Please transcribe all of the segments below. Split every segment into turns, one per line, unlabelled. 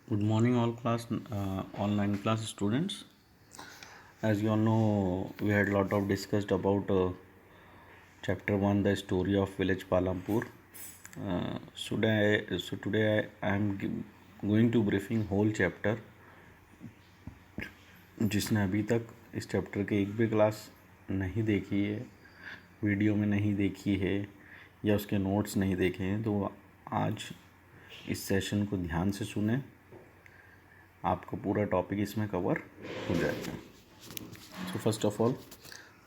Good morning, all class, online class students. As you all know, we had a lot of discussed about chapter one, the story of village Palampur. Today I am going to briefing whole chapter. जिसने अभी तक इस chapter के एक भी class नहीं देखी है, वीडियो में नहीं देखी है या उसके नोट्स नहीं देखे हैं, तो आज इस सेशन को ध्यान से सुने, आपको पूरा टॉपिक इसमें कवर हो जाएगा. So first of all,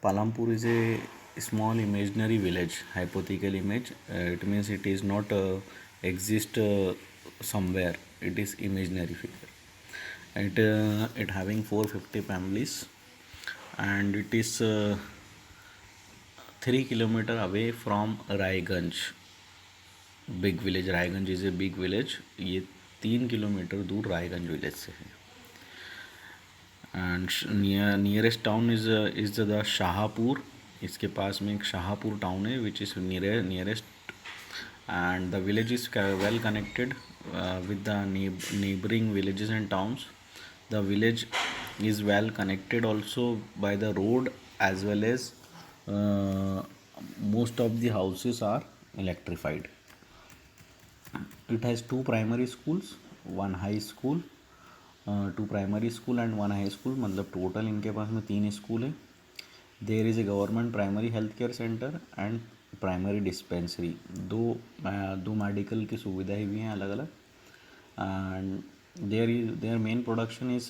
Palampur is a small imaginary village, hypothetical image. It means it is not exist somewhere. It is imaginary figure. It having 450 families, and it is 3 kilometer away from Raiganj. Big village. Raiganj is a big village. ये 3 kilometre दूर Raiganj village से है. And nearest town is the Shahpur. इसके पास में एक Shahpur town है which is nearest. And the village is well connected with the neighbouring villages and towns. The village is well connected also by the road as well as most of the houses are electrified. It has 2 primary schools, 1 high school, 2 primary school and 1 high school. मतलब total इनके पास में 3 school है. There is a government primary health care centre and primary dispensary. दो medical की सुविधाएं भी हैं अलग अलग. And their main production is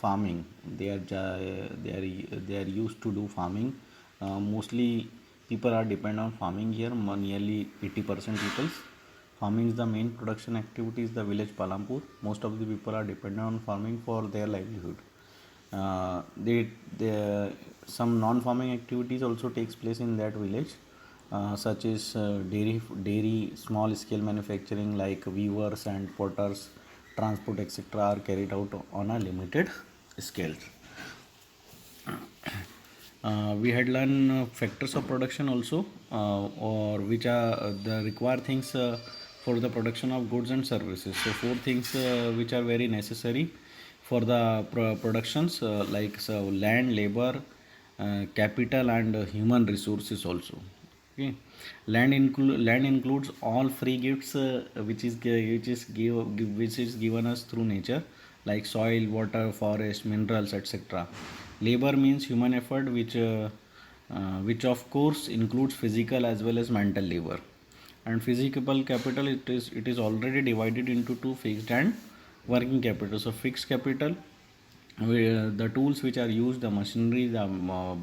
farming. They are use to do farming. Mostly people are depend on farming here. Nearly 80% people. Farming is the main production activity is the village Palampur. Most of the people are dependent on farming for their livelihood. Some non-farming activities also takes place in that village, such as dairy, small scale manufacturing like weavers and potters, transport etc. are carried out on a limited scale. We had learned factors of production also, or which are the required things for the production of goods and services. So 4 things which are very necessary for the productions, like land, labor, capital and human resources also. Okay. Land includes all free gifts which is given us through nature, like soil, water, forest, minerals etc. Labor means human effort, which of course includes physical as well as mental labor. And physical capital, it is already divided into 2: fixed and working capital. So fixed capital, the tools which are used, the machinery, the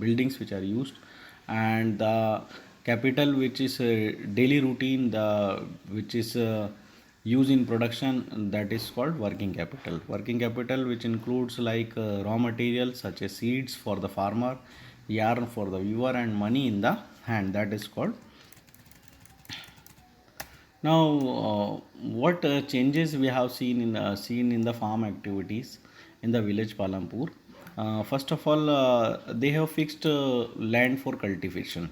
buildings which are used, and the capital which is daily routine, the which is used in production, that is called working capital. Working capital which includes like raw materials such as seeds for the farmer, yarn for the weaver and money in the hand, that is called. Now what changes we have seen in the farm activities in the village Palampur. First of all, they have fixed land for cultivation.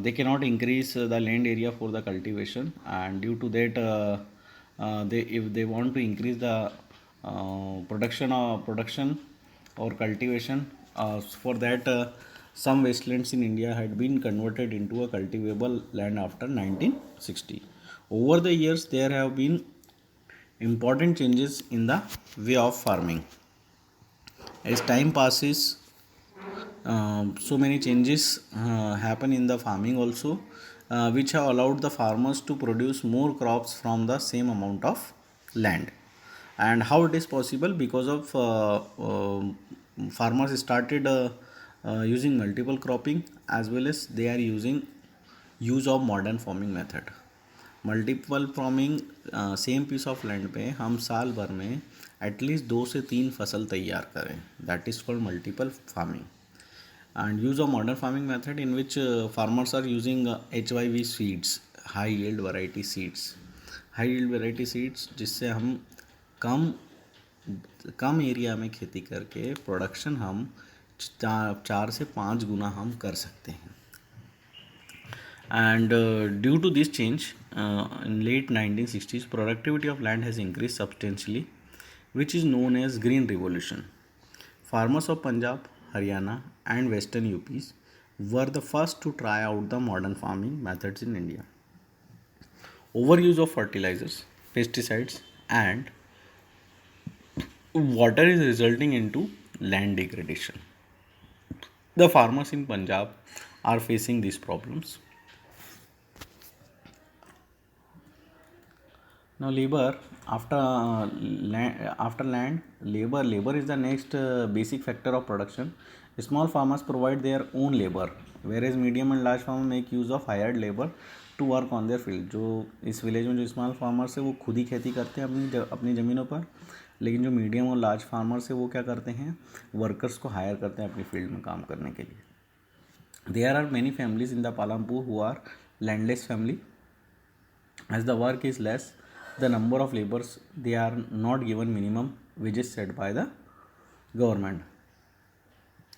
They cannot increase the land area for the cultivation, and due to that, if they want to increase the production or cultivation, for that some wastelands in India had been converted into a cultivable land after 1960. Over the years, there have been important changes in the way of farming. As time passes, so many changes happen in the farming also, which have allowed the farmers to produce more crops from the same amount of land. And how it is possible? Because of farmers started using multiple cropping, as well as they are using use of modern farming method. Multiple farming, same piece of land पे हम साल भर में at least 2 से 3 फसल तैयार करें, that is called multiple farming. And use of modern farming method in which farmers are using HYV seeds, high yield variety seeds. High yield variety seeds जिससे हम कम एरिया में खेती करके प्रोडक्शन हम 4 से 5 गुना हम कर सकते हैं. And due to this change, in late 1960s, productivity of land has increased substantially. which is known as Green Revolution. Farmers of Punjab, Haryana, and Western UPs were the first to try out the modern farming methods in India. Overuse of fertilizers, pesticides, and water is resulting into land degradation. The farmers in Punjab are facing these problems. Now, labor after land labor is the next basic factor of production. Small farmers provide their own labor, whereas medium and large farmers make use of hired labor to work on their field. जो इस village में जो small farmers है वो खुद ही खेती करते हैं अपनी ज़मीनों पर, लेकिन जो मीडियम और लार्ज फार्मर्स है वो क्या करते हैं, वर्कर्स को हायर करते हैं अपनी फील्ड में काम करने के लिए. There are many families in the Palampur who are landless family. As the work is less, the number of laborers, they are not given minimum wages set by the government.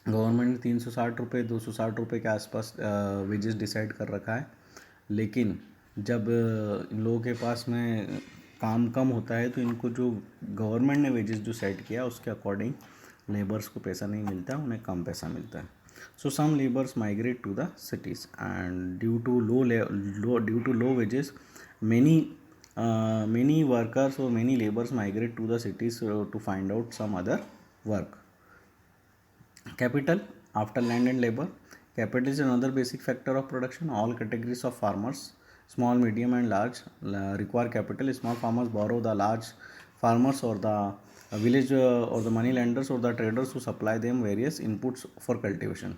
Government ने 360 रुपये 260 रुपये के आसपास wages decide कर रखा है, लेकिन जब इन लोगों के पास में काम कम होता है तो इनको जो गवर्नमेंट ने वेजेस जो सेट किया उसके अकॉर्डिंग लेबर्स को पैसा नहीं मिलता, उन्हें कम पैसा मिलता है. So some laborers migrate to the cities, and due to low wages, many workers or many laborers migrate to the cities to find out some other work. Capital after land and labor. Capital is another basic factor of production. All categories of farmers, small, medium, and large, require capital. Small farmers borrow the large farmers or the village or the money lenders or the traders who supply them various inputs for cultivation.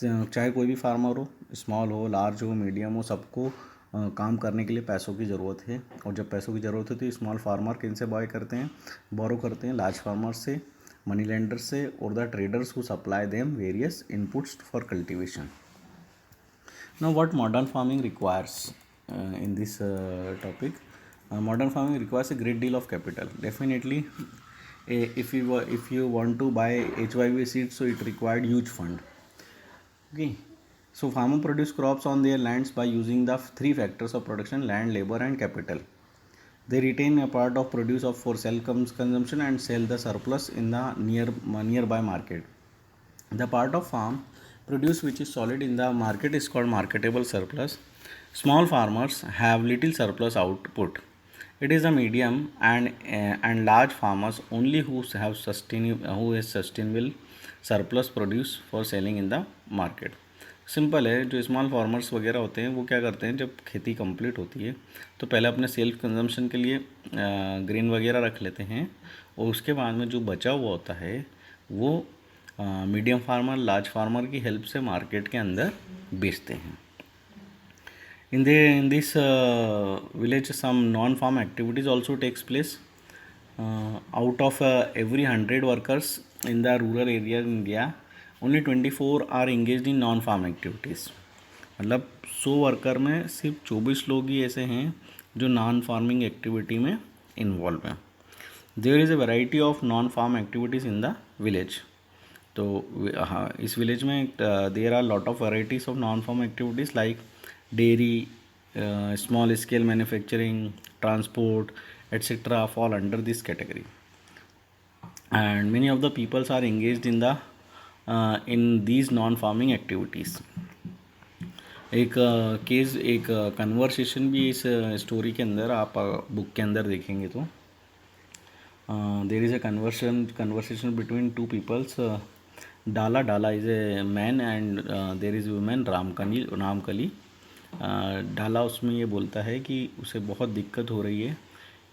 चाहे कोई भी farmer हो, small हो, large हो, medium हो, सबको काम करने के लिए पैसों की ज़रूरत है. और जब पैसों की ज़रूरत है तो स्मॉल फार्मर किन से बाय करते हैं, बोरो करते हैं, लार्ज फार्मर से, मनी लेंडर से, और the traders who supply them various inputs for cultivation. Now what modern farming requires in this topic. Modern farming requires a great deal of capital. Definitely, if you want to buy HYV seeds, so it required huge fund. Okay, so farmer produce crops on their lands by using the three factors of production: land, labor, and capital. They retain a part of produce for self consumption and sell the surplus in the nearby market. The part of farm produce which is solid in the market is called marketable surplus. Small farmers have little surplus output. It is the medium and large farmers only who have sustainable surplus produce for selling in the market. Simple है, जो small farmers वगैरह होते हैं वो क्या करते हैं, जब खेती कंप्लीट होती है तो पहले अपने सेल्फ कंजम्पशन के लिए ग्रेन वगैरह रख लेते हैं, और उसके बाद में जो बचा हुआ होता है वो मीडियम फार्मर, लार्ज फार्मर की हेल्प से मार्केट के अंदर बेचते हैं. In this village, some non-farm activities also takes place. Out of every 100 workers in the rural area in India, only 24 are engaged in non-farm activities. मतलब 100 worker में सिर्फ 24 लोग ही ऐसे हैं जो नॉन फार्मिंग एक्टिविटी में इन्वॉल्व हैं. There is a variety of non farm activities in the village. तो हाँ, इस विलेज में there are lot of varieties of non farm activities like dairy, small scale manufacturing, transport, etc. fall under this category, and many of the peoples are engaged in these non farming activities. एक case एक conversation भी इस story के अंदर आप book के अंदर देखेंगे तो there is a conversation between two peoples. डाला is a man and there is women Ramkali. डाला उसमें ये बोलता है कि उसे बहुत दिक्कत हो रही है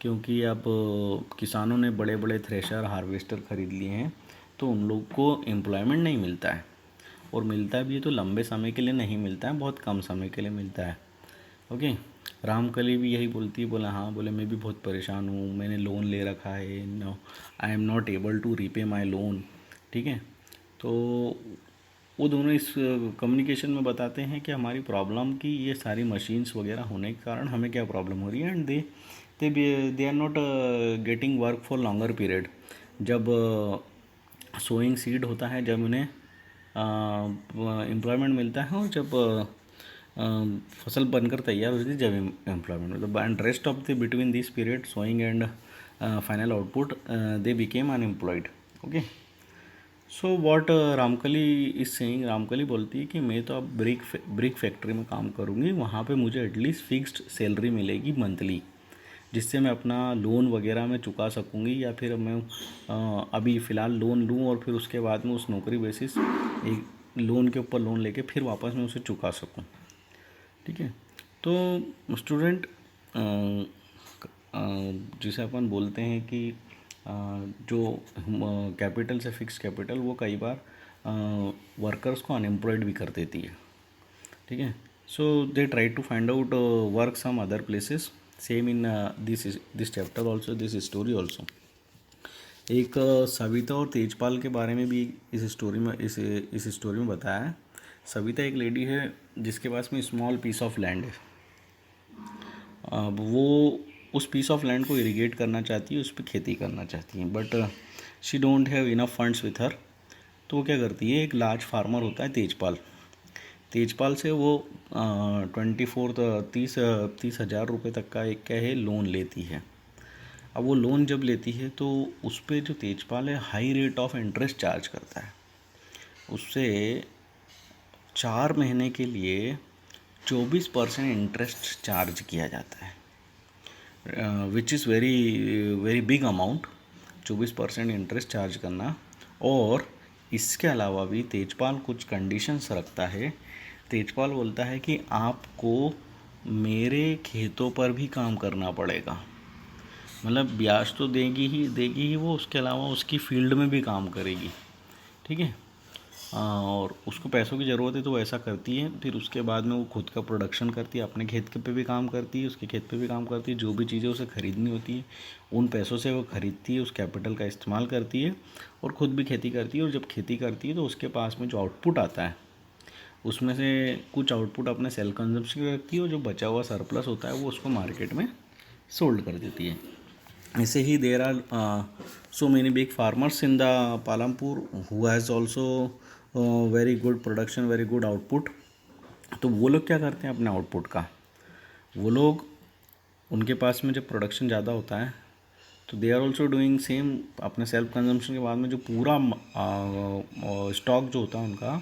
क्योंकि अब किसानों ने बड़े बड़े थ्रेशर, हार्वेस्टर ख़रीद लिए हैं, तो उन लोग को एम्प्लॉयमेंट नहीं मिलता है, और मिलता भी है तो लंबे समय के लिए नहीं मिलता है, बहुत कम समय के लिए मिलता है. ओके, रामकली भी यही बोलती है. बोला हाँ, बोले मैं भी बहुत परेशान हूँ, मैंने लोन ले रखा है, no I am not able to repay my loan. ठीक है, तो वो दोनों इस कम्युनिकेशन में बताते हैं कि हमारी प्रॉब्लम की ये सारी मशीन्स वगैरह होने के कारण हमें क्या प्रॉब्लम हो रही है, and they are not getting work for longer period. जब सोइंग सीड होता है, जब उन्हें एम्प्लॉयमेंट मिलता है, और जब फसल बनकर तैयार होती है जब एम्प्लॉयमेंट मिलता है. And rest of the between this period, sowing and final output, they became unemployed. Okay. So what Ramkali is saying, Ramkali बोलती है कि मैं तो अब ब्रिक फैक्ट्री में काम करूँगी, वहाँ पे मुझे एटलीस्ट फिक्स्ड सैलरी मिलेगी मंथली, जिससे मैं अपना लोन वगैरह में चुका सकूँगी, या फिर मैं अभी फ़िलहाल लोन लूँ और फिर उसके बाद में उस नौकरी बेसिस एक लोन के ऊपर लोन लेके फिर वापस मैं उसे चुका सकूँ. ठीक है. तो स्टूडेंट, जिसे अपन बोलते हैं कि जो कैपिटल से फिक्स कैपिटल, वो कई बार वर्कर्स को अनएम्प्लॉयड भी कर देती है. ठीक है. So they try to find out work some other places. Same in this chapter also, this story also. एक सविता और तेजपाल के बारे में भी इस स्टोरी में बताया है. सविता एक लेडी है जिसके पास में स्मॉल पीस ऑफ लैंड है. अब वो उस पीस ऑफ लैंड को इरिगेट करना चाहती है, उस पर खेती करना चाहती है, but she don't have enough funds with her. तो वो क्या करती है, एक लार्ज फार्मर होता है तेजपाल से वो 30 हज़ार रुपये तक का एक क्या है लोन लेती है. अब वो लोन जब लेती है तो उस पर जो तेजपाल है high rate of interest charge करता है. उससे 4 महीने के लिए 24% इंटरेस्ट चार्ज किया जाता है, which is very very big amount. 24% interest charge करना. और इसके अलावा भी तेजपाल कुछ कंडीशंस रखता है. तेजपाल बोलता है कि आपको मेरे खेतों पर भी काम करना पड़ेगा, मतलब ब्याज तो देगी ही वो, उसके अलावा उसकी फील्ड में भी काम करेगी. ठीक है. और उसको पैसों की ज़रूरत है तो वो ऐसा करती है. फिर उसके बाद में वो खुद का प्रोडक्शन करती है, अपने खेत के पे भी काम करती है, उसके खेत पे भी काम करती है. जो भी चीज़ें उसे ख़रीदनी होती है उन पैसों से वो ख़रीदती है, उस कैपिटल का इस्तेमाल करती है और ख़ुद भी खेती करती है. और जब खेती करती है तो उसके पास में जो आउटपुट आता है उसमें से कुछ आउटपुट अपने सेल्फ कंजम्पशन के रखती है, और जो बचा हुआ सरप्लस होता है वो उसको मार्केट में सोल्ड कर देती है. ऐसे ही there are so many big farmers in the Palampur who has also very good production, very good output. तो वो लोग क्या करते हैं अपने आउटपुट का, वो लोग उनके पास में जब प्रोडक्शन ज़्यादा होता है तो they are also doing same. अपने सेल्फ कंजम्पशन के बाद में जो पूरा स्टॉक जो होता है उनका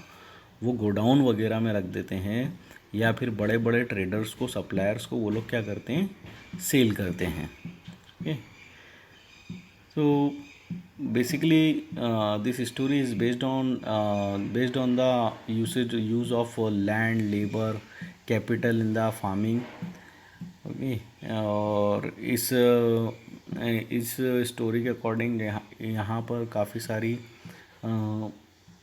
वो गोडाउन वगैरह में रख देते हैं, या फिर बड़े बड़े ट्रेडर्स को, सप्लायर्स को वो लोग क्या करते हैं, सेल करते हैं. Okay. So basically this story is based on the use of land, labor, capital in the farming. Okay. और इस स्टोरी के अकॉर्डिंग यहाँ पर काफ़ी सारी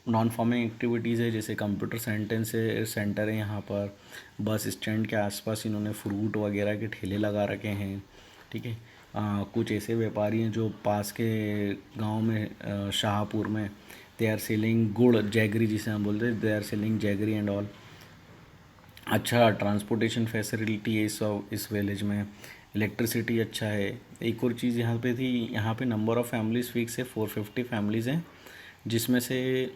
नॉन फार्मिंग एक्टिविटीज़ है, जैसे कंप्यूटर सेंटर है यहाँ पर. बस स्टैंड के आसपास इन्होंने फ्रूट वगैरह के ठेले लगा रखे हैं. ठीक है. कुछ ऐसे व्यापारी हैं जो पास के गांव में शाहपुर में they are selling gur, jaggery जिसे हम बोलते हैं, they are selling jaggery and all. अच्छा ट्रांसपोर्टेशन फैसिलिटी है इस विलेज में. इलेक्ट्रिसिटी अच्छा है. एक और चीज़ यहाँ पे थी, यहाँ पे नंबर ऑफ़ फैमिलीज़ फिक्स है, 450 फैमिलीज़ हैं, जिसमें से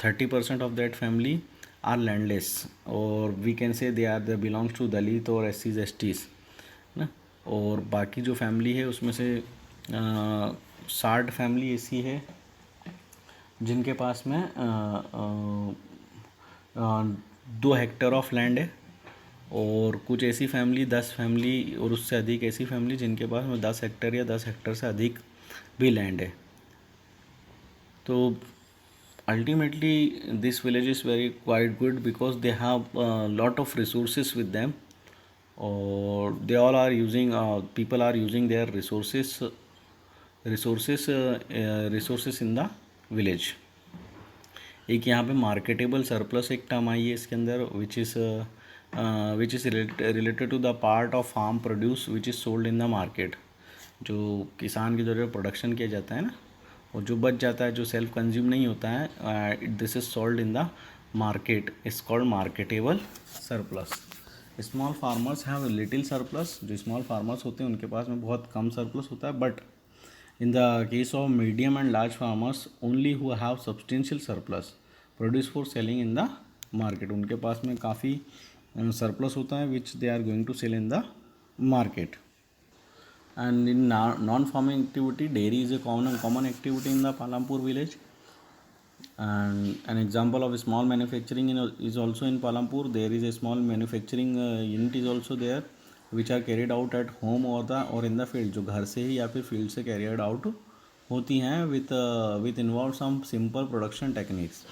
30% of that family are landless, और we can say they are belongs to Dalit और SCs STs ना. और बाकी जो फैमिली है उसमें से 60 फैमिली ऐसी है जिनके पास में 2 हेक्टेयर ऑफ लैंड है, और कुछ ऐसी फैमिली 10 फैमिली और उससे अधिक ऐसी फैमिली जिनके पास में 10 हेक्टेयर या 10 हेक्टेयर से अधिक भी लैंड है. तो ultimately this village is very quite good because they have a lot of resources with them, or they all are using people are using their resources in the village. एक यहाँ पे marketable surplus एक term आई है इसके अंदर, which is related to the part of farm produce which is sold in the market. जो किसान के द्वारा प्रोडक्शन किया जाता है ना, और जो बच जाता है, जो सेल्फ कंज्यूम नहीं होता है, this is sold in the market, is called marketable surplus. Small farmers have little surplus. जो स्मॉल फार्मर्स होते हैं उनके पास में बहुत कम सरप्लस होता है, but in the case of medium and large farmers only who have substantial surplus produce for selling in the market, उनके पास में काफ़ी सरप्लस होता है which they are going to sell in the market. And in non-farming activity, dairy is a common activity in the Palampur village. And an example of a small manufacturing is also in Palampur. There is a small manufacturing unit is also there, which are carried out at home or in the field, जो घर से ही या फिर field से carried out होती हैं with involve some simple production techniques.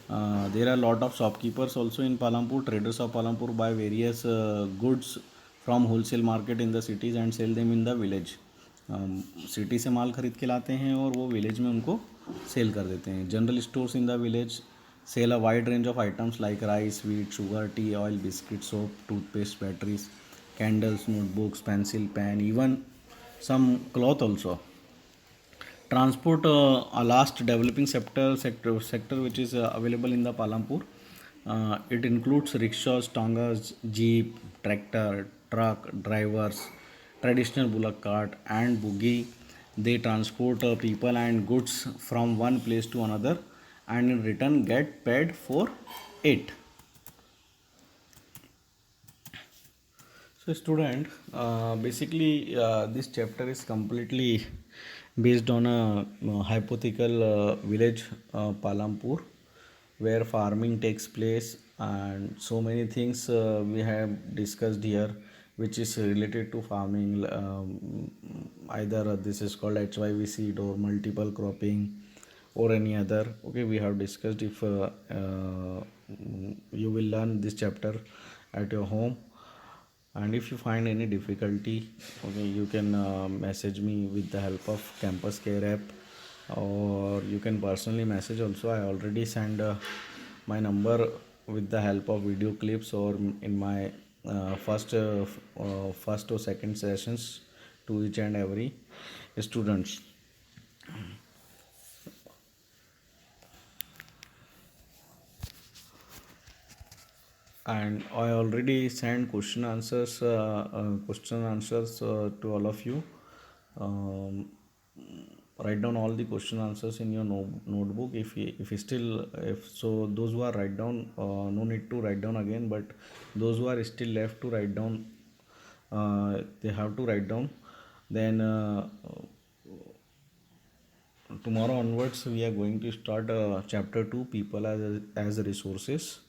There are lot of shopkeepers also in Palampur. Traders of Palampur buy various goods from wholesale market in the cities and sell them in the village. City से माल खरीद के लाते हैं और वो village में उनको cell कर देते हैं. General stores in the village sell a wide range of items like rice, wheat, sugar, tea, oil, biscuit, soap, toothpaste, batteries, candles, notebooks, pencil, pen, even some cloth also. Transport, a last developing sector which is available in the Palampur. It includes rickshaws, tongas, jeep, tractor, truck, drivers, traditional bullock cart, and buggy. They transport people and goods from one place to another, and in return get paid for it. So student, basically this chapter is completely based on a hypothetical village, Palampur, where farming takes place, and so many things we have discussed here which is related to farming. Either this is called HYV or multiple cropping or any other. Okay, we have discussed. If you will learn this chapter at your home, and if you find any difficulty, okay, you can message me with the help of campus care app, or you can personally message also. I already send my number with the help of video clips or in my first or second sessions to each and every students. And I already sent question answers to all of you. Write down all the question answers in your notebook. If you still, if so, those who are write down, no need to write down again. But those who are still left to write down, they have to write down. Then tomorrow onwards, we are going to start chapter 2, people as resources.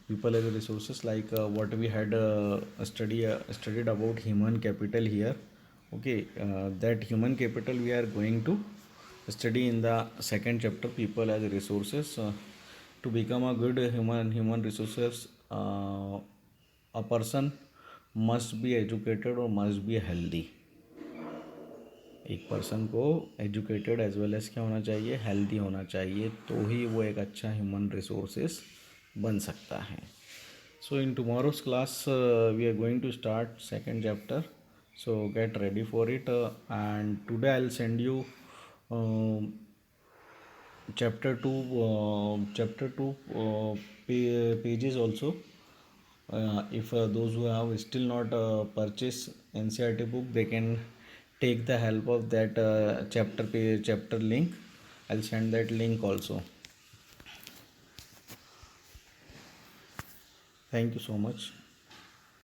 People as resources, like what we had studied about human capital here. Okay, that human capital we are going to study in the second chapter, people as resources. To become a good human resources, a person must be educated or must be healthy. एक person को educated as well as क्या होना चाहिए, healthy होना चाहिए, तो ही वो एक अच्छा ह्यूमन रिसोर्सेस बन सकता है. So in tomorrow's class we are going to start second chapter, so get ready for it. And today I'll send you chapter 2 pages also. If those who have still not purchased NCERT book, they can take the help of that chapter link. I'll send that link also. Thank you so much.